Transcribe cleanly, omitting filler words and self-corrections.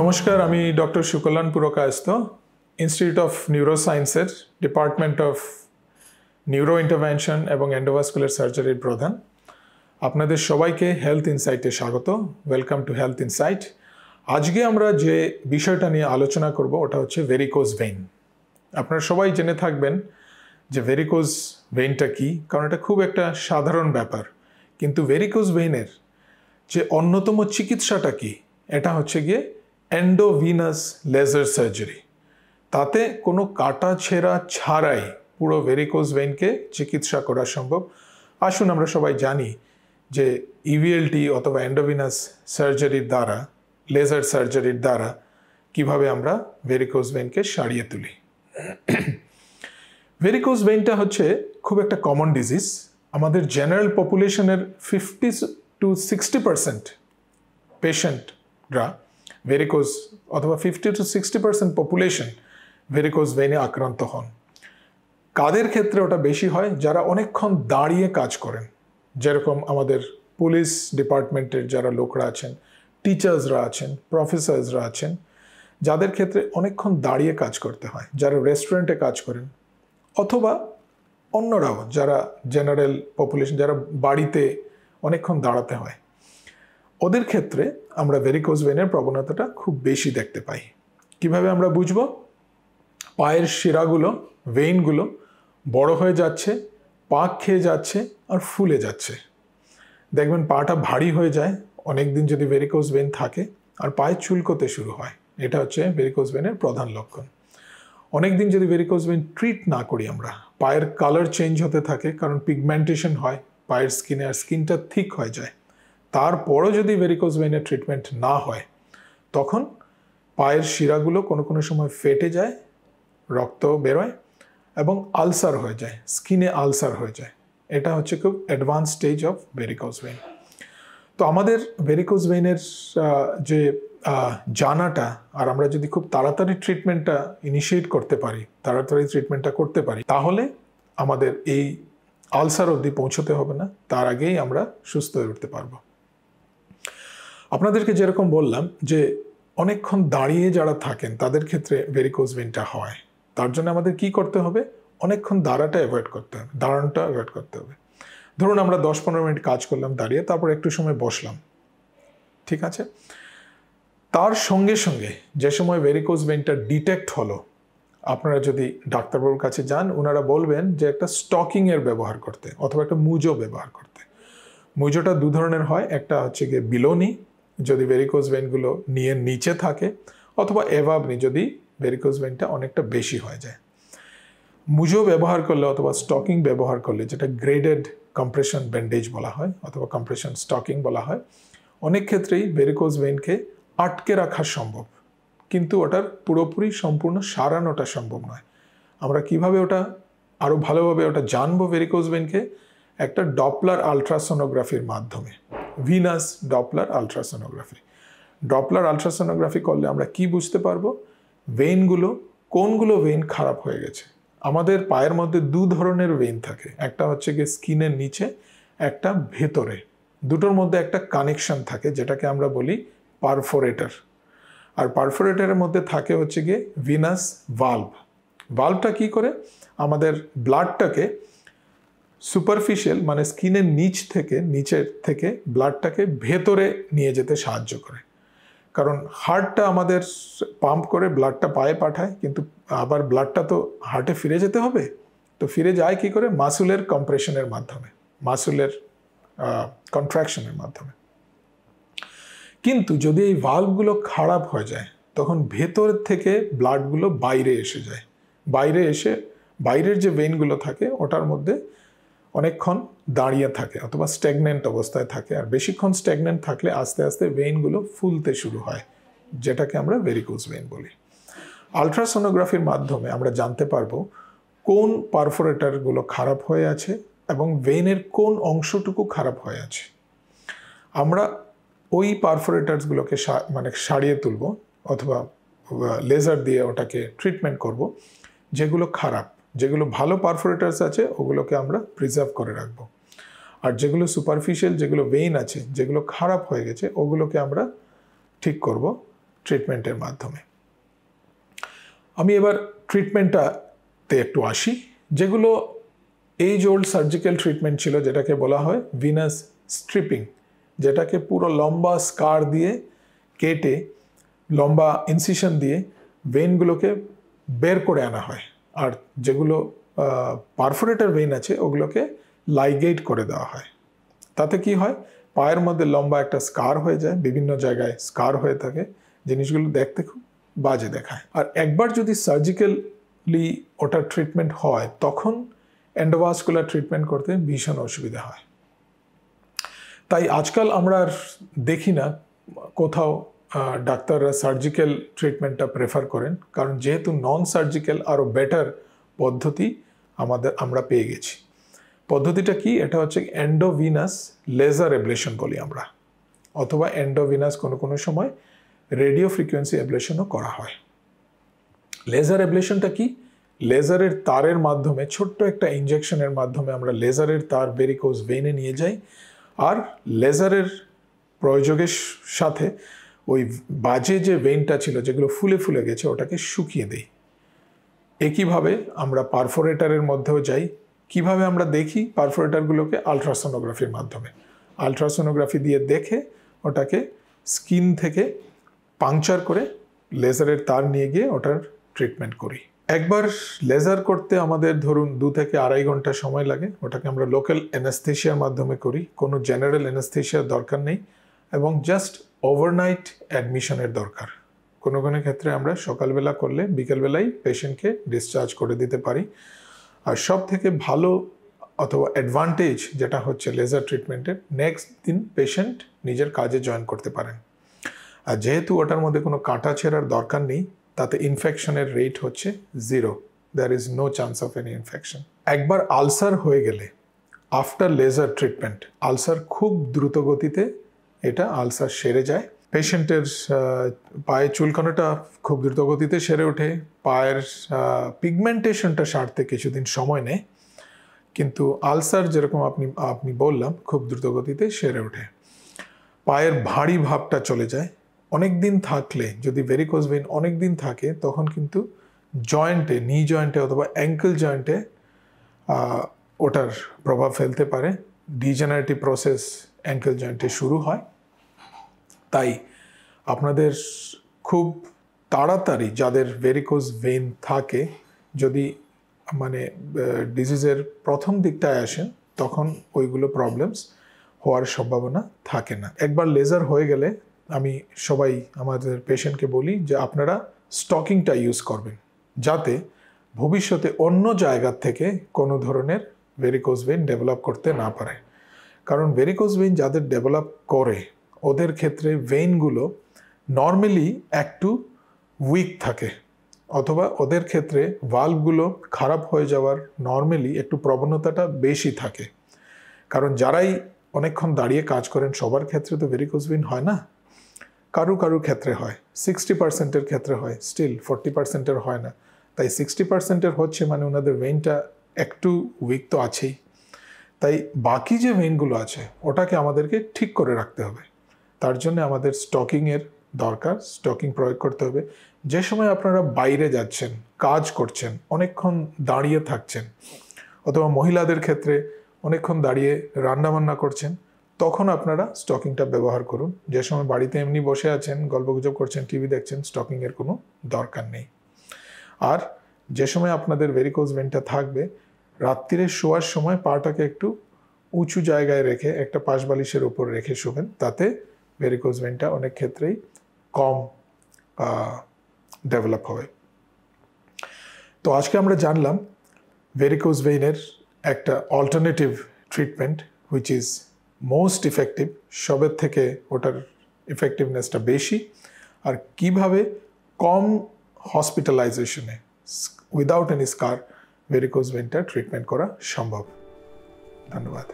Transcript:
নমস্কার, আমি doctor Sukalyan Purkayastha, institute of নিউরোসায়েন্সের ডিপার্টমেন্ট অফ নিউরো ইন্টারভেনশন এবং এন্ডোভাস্কুলার সার্জারির প্রধান। আপনাদের সবাইকে হেলথ ইনসাইটে স্বাগত। Welcome to health insight. আজকে আমরা যে বিষয়টা নিয়ে আলোচনা করব ওটা হচ্ছে ভেরিকোজ ভেইন। আপনারা সবাই জেনে থাকবেন যে ভেরিকোজ ভেইনটা কী, কারণ এটা খুব একটা সাধারণ ব্যাপার। কিন্তু ভেরিকোজ ভেইনের যে অন্যতম চিকিৎসাটা কি, এটা হচ্ছে গিয়ে এন্ডোভিনাস লেজার সার্জারি। তাতে কোনো কাটা ছেঁড়া ছাড়াই পুরো ভেরিকোজ ভেইনকে চিকিৎসা করা সম্ভব। আসুন আমরা সবাই জানি যে ইভিএলটি অথবা এন্ডোভিনাস সার্জারির দ্বারা, লেজার সার্জারির দ্বারা কিভাবে আমরা ভেরিকোজ ভেইনকে সারিয়ে তুলি। ভেরিকোজ ভেইনটা হচ্ছে খুব একটা কমন ডিজিজ। আমাদের জেনারেল পপুলেশনের 50-60% পেশেন্টরা ভেরিকোজ অথবা 50-60% পপুলেশন ভেরিকোজ ভেইনে আক্রান্ত হন। কাদের ক্ষেত্রে ওটা বেশি হয়? যারা অনেকক্ষণ দাঁড়িয়ে কাজ করেন, যেরকম আমাদের পুলিশ ডিপার্টমেন্টের যারা লোকরা আছেন, টিচার্সরা আছেন, প্রফেসরসরা আছেন, যাদের ক্ষেত্রে অনেকক্ষণ দাঁড়িয়ে কাজ করতে হয়, যারা রেস্টুরেন্টে কাজ করেন, অথবা অন্যরাও যারা জেনারেল পপুলেশন, যারা বাড়িতে অনেকক্ষণ দাঁড়াতে হয়, ওদের ক্ষেত্রে আমরা ভেরিকোজ ভেইনের প্রবণতাটা খুব বেশি দেখতে পাই। কিভাবে আমরা বুঝব? পায়ের শিরাগুলো, ভেইনগুলো বড় হয়ে যাচ্ছে, পাক খেয়ে যাচ্ছে আর ফুলে যাচ্ছে। দেখবেন পাটা ভারী হয়ে যায় অনেক দিন যদি ভেরিকোজ ভেইন থাকে, আর পায়ে চুলকোতে শুরু হয়। এটা হচ্ছে ভেরিকোজ ভেইনের প্রধান লক্ষণ। অনেক দিন যদি ভেরিকোজ ভেইন ট্রিট না করি আমরা, পায়ের কালার চেঞ্জ হতে থাকে, কারণ পিগমেন্টেশন হয় পায়ের স্কিনে, আর স্কিনটা থিক হয়ে যায়। তারপরও যদি ভেরিকোজ ভেইনের ট্রিটমেন্ট না হয়, তখন পায়ের শিরাগুলো কোনো কোনো সময় ফেটে যায়, রক্ত বেরোয় এবং আলসার হয়ে যায়, স্কিনে আলসার হয়ে যায়। এটা হচ্ছে খুব advance stage of varicose vein. তো আমাদের ভেরিকোজ ভেইনের যে জানাটা, আর আমরা যদি খুব তাড়াতাড়ি ট্রিটমেন্টটা ইনিশিয়েট করতে পারি, তাড়াতাড়ি ট্রিটমেন্টটা করতে পারি, তাহলে আমাদের এই আলসার অবধি পৌঁছতে হবে না, তার আগেই আমরা সুস্থ হয়ে উঠতে পারবো। আপনাদেরকে যেরকম বললাম যে অনেকক্ষণ দাঁড়িয়ে যারা থাকেন তাদের ক্ষেত্রে ভেরিকোজ ভেইনটা হয়। তার জন্য আমাদের কি করতে হবে? অনেকক্ষণ দাঁড়ানোটা অ্যাভয়েড করতে হবে। ধরুন আমরা 10-15 মিনিট কাজ করলাম দাঁড়িয়ে, তারপর একটু সময় বসলাম, ঠিক আছে? তার সঙ্গে সঙ্গে যে সময় ভেরিকোজ ভেইনটা ডিটেক্ট হলো, আপনারা যদি ডাক্তারবাবুর কাছে যান, ওনারা বলবেন যে একটা স্টকিংয়ের ব্যবহার করতে অথবা একটা মুজো ব্যবহার করতে। মুজোটা দু ধরনের হয়, একটা হচ্ছে গিয়ে বিলোনি, যদি ভেরিকোজ ভেইনগুলো নিচে থাকে, অথবা এভাবনি, যদি ভেরিকোজ ভেইনটা অনেকটা বেশি হয়ে যায়। মুজো ব্যবহার করলে অথবা স্টকিং ব্যবহার করলে, যেটা গ্রেডেড কম্প্রেশন ব্যান্ডেজ বলা হয় অথবা কম্প্রেশন স্টকিং বলা হয়, অনেক ক্ষেত্রেই ভেরিকোজ ভেইনকে আটকে রাখা সম্ভব, কিন্তু ওটার পুরোপুরি সম্পূর্ণ সারানোটা সম্ভব নয়। আমরা কিভাবে ওটা আরও ভালোভাবে ওটা জানবো ভেরিকোজ ভেইনকে? একটা ডপলার আলট্রাসোনোগ্রাফির মাধ্যমে, Venus Doppler ultrasonography. Doppler ultrasonography করলে আমরা কি বুঝতে পারবো? ভেইনগুলো, কোনগুলো ভেইন খারাপ হয়ে গেছে। আমাদের পায়ের মধ্যে দু ধরনের ভেইন থাকে, একটা হচ্ছে গিয়ে স্কিনের নিচে, একটা ভেতরে। দুটোর মধ্যে একটা কানেকশন থাকে, যেটাকে আমরা বলি পারফোরেটর। আর পারফোরেটরের মধ্যে থাকে হচ্ছে গিয়ে ভিনাস ভালভ। ভালভটা কি করে? আমাদের ব্লাডটাকে সুপারফিশিয়াল, মানে স্কিনের নিচের থেকে ব্লাডটাকে ভেতরে নিয়ে যেতে সাহায্য করে। কারণ হার্টটা আমাদের পাম্প করে ব্লাডটা পায়ে পাঠায়, কিন্তু আবার ব্লাডটা তো হার্টে ফিরে যেতে হবে। তো ফিরে যায় কি করে? মাসুলের কম্প্রেশনের মাধ্যমে, মাসুলের কন্ট্রাকশনের মাধ্যমে। কিন্তু যদি এই ভালভগুলো খারাপ হয়ে যায়, তখন ভেতর থেকে ব্লাডগুলো বাইরে এসে যায়। বাইরের যে ভেইনগুলো থাকে ওটার মধ্যে অনেকক্ষণ দাঁড়িয়ে থাকে অথবা স্ট্যাগনেন্ট অবস্থায় থাকে। আর বেশিক্ষণ স্ট্যাগনেন্ট থাকলে আস্তে আস্তে ভেইনগুলো ফুলতে শুরু হয়, যেটাকে আমরা ভেরিকোজ ভেইন বলি। আলট্রাসোনোগ্রাফির মাধ্যমে আমরা জানতে পারবো কোন পারফোরেটরগুলো খারাপ হয়ে আছে এবং ভেইনের কোন অংশটুকু খারাপ হয়ে আছে। আমরা ওই পারফোরেটরসগুলোকে সারিয়ে তুলব অথবা লেজার দিয়ে ওটাকে ট্রিটমেন্ট করব। যেগুলো খারাপ, যেগুলো ভালো পারফোরেটরস আছে, ওগুলোকে আমরা প্রিজার্ভ করে রাখবো। আর যেগুলো সুপারফিশিয়াল, যেগুলো ভেইন আছে, যেগুলো খারাপ হয়ে গেছে, ওগুলোকে আমরা ঠিক করব ট্রিটমেন্টের মাধ্যমে। আমি এবার ট্রিটমেন্টটাতে একটু আসি, যেগুলো এজ ওল্ড সার্জিক্যাল ট্রিটমেন্ট ছিল, যেটাকে বলা হয় ভিনাস স্ট্রিপিং, যেটাকে পুরো লম্বা স্কার দিয়ে কেটে লম্বা ইনসিশন দিয়ে ভেইনগুলোকে বের করে আনা হয়, আর যেগুলো পারফোরেটর ভেইন আছে ওগুলোকে লাইগেট করে দেওয়া হয়। তাতে কি হয়, পায়ের মধ্যে লম্বা একটা স্কার হয়ে যায়, বিভিন্ন জায়গায় স্কার হয়ে থাকে, জিনিসগুলো দেখতে খুব বাজে দেখায়। আর একবার যদি সার্জিক্যালি ওটার ট্রিটমেন্ট হয় তখন এন্ডোভাস্কুলার ট্রিটমেন্ট করতে ভীষণ অসুবিধা হয়। তাই আজকাল আমরা আর দেখি না কোথাও ডাক্তাররা সার্জিক্যাল ট্রিটমেন্টটা প্রেফার করেন, কারণ যেহেতু নন সার্জিক্যাল আরও বেটার পদ্ধতি আমরা পেয়ে গেছি। পদ্ধতিটা কি? এটা হচ্ছে এন্ডোভিনাস লেজার অ্যাবলেশন বলি আমরা, অথবা এন্ডোভিনাস কোনো সময় রেডিও ফ্রিকোয়েন্সি অ্যাবলেশনও করা হয়। লেজার অ্যাবলেশনটা কি? লেজারের তারের মাধ্যমে, ছোট্ট একটা ইনজেকশনের মাধ্যমে আমরা লেজারের তার ভেরিকোজ ভেইনে নিয়ে যাই, আর লেজারের প্রয়োগের সাথে ওই বাজে যে ভেইনটা ছিল, যেগুলো ফুলে ফুলে গেছে, ওটাকে শুকিয়ে দেই। একইভাবে আমরা পারফোরেটারের মধ্যেও যাই। কিভাবে আমরা দেখি পারফোরেটারগুলোকে? আলট্রাসোনোগ্রাফির মাধ্যমে। আলট্রাসোনোগ্রাফি দিয়ে দেখে ওটাকে স্কিন থেকে পাংচার করে লেজারের তার নিয়ে গিয়ে ওটার ট্রিটমেন্ট করি। একবার লেজার করতে আমাদের ধরুন 2 থেকে 2.5 ঘন্টা সময় লাগে। ওটাকে আমরা লোকাল অ্যানেস্থেশিয়ার মাধ্যমে করি, কোনো জেনারেল অ্যানেস্থেশিয়ার দরকার নেই, এবং জাস্ট ওভারনাইট অ্যাডমিশনের দরকার। কোনো ক্ষেত্রে আমরা সকালবেলা করলে বিকেলবেলায় পেশেন্টকে ডিসচার্জ করে দিতে পারি। আর সব থেকে ভালো অথবা অ্যাডভান্টেজ যেটা হচ্ছে লেজার ট্রিটমেন্টের, নেক্সট দিন পেশেন্ট নিজের কাজে জয়েন করতে পারেন। আর যেহেতু ওটার মধ্যে কোনো কাটা ছেঁড়ার দরকার নেই, তাতে ইনফেকশনের রেট হচ্ছে 0। There is no chance of any infection. একবার আলসার হয়ে গেলে আফটার লেজার ট্রিটমেন্ট, আলসার খুব দ্রুত গতিতে এটা আলসার সেরে যায়। পেশেন্টের পায়ে চুলকানোটা খুব দ্রুত গতিতে সেরে ওঠে। পায়ের পিগমেন্টেশনটা সারতে কিছুদিন সময় নেয়, কিন্তু আলসার যেরকম আপনি বললাম খুব দ্রুত গতিতে সেরে ওঠে। পায়ের ভারী ভাবটা চলে যায়। অনেক দিন থাকলে, যদি ভেরিকোজ ভেইন অনেক দিন থাকে, তখন কিন্তু জয়েন্টে, নি জয়েন্টে অথবা অ্যাঙ্কেল জয়েন্টে ওটার প্রভাব ফেলতে পারে। ডিজেনারেটিভ প্রসেস অ্যাঙ্কেল জয়েন্টে শুরু হয়। তাই আপনাদের খুব তাড়াতাড়ি, যাদের ভেরিকোজ ভেইন থাকে, যদি ডিজিজের প্রথম দিকটায় আসেন, তখন ওইগুলো প্রবলেমস হওয়ার সম্ভাবনা থাকে না। একবার লেজার হয়ে গেলে আমি আমাদের পেশেন্টকে বলি যে আপনারা স্টকিংটা ইউজ করবেন, যাতে ভবিষ্যতে অন্য জায়গা থেকে কোনো ধরনের ভেরিকোজ ভেইন ডেভেলপ করতে না পারে। কারণ ভেরিকোজ ভেইন যাদের ডেভেলপ করে, ওদের ক্ষেত্রে ভেইনগুলো নর্মালি একটু উইক থাকে, অথবা ওদের ক্ষেত্রে ভালভগুলো খারাপ হয়ে যাওয়ার নর্মালি একটু প্রবণতাটা বেশি থাকে। কারণ যারাই অনেকক্ষণ দাঁড়িয়ে কাজ করেন, সবার ক্ষেত্রে তো ভেরিকোজ ভেইন হয় না। কারুর ক্ষেত্রে হয়, 60%-এর ক্ষেত্রে হয়, স্টিল 40%-এর হয় না। তাই 60%-এর হচ্ছে মানে ওনাদের ভেইনটা একটু উইক তো আছেই। তাই বাকি যে ভেইনগুলো আছে ওটাকে আমাদেরকে ঠিক করে রাখতে হবে। তার জন্য আমাদের স্টকিংয়ের দরকার, স্টকিং প্রয়োগ করতে হবে। যে সময় আপনারা বাইরে যাচ্ছেন, কাজ করছেন, অনেকক্ষণ দাঁড়িয়ে থাকছেন, অথবা মহিলাদের ক্ষেত্রে অনেকক্ষণ দাঁড়িয়ে রান্নাবান্না করছেন, তখন আপনারা স্টকিংটা ব্যবহার করুন। যে সময় বাড়িতে এমনি বসে আছেন, গল্পগুজব করছেন, টিভি দেখছেন, স্টকিংয়ের কোনো দরকার নেই। আর যে সময় আপনাদের ভেরিকোজ ভেইনটা থাকবে, রাত্রিরে শোয়ার সময় পাটাকে একটু উঁচু জায়গায় রেখে, একটা পাশ বালিশের উপর রেখে শোবেন। তাতে ভেরিকোজ ভেইনটা অনেক ক্ষেত্রেই কম ডেভেলপ হবে। তো আজকে আমরা জানলাম ভেরিকোজ ভেইনের একটা alternative treatment which is most effective, সবের থেকে ওটার ইফেক্টিভনেসটা বেশি, আর কিভাবে কম হসপিটালাইজেশনে উইদাউট এনি স্কার ভেরিকোজ ভেইনটা ট্রিটমেন্ট করা সম্ভব। ধন্যবাদ।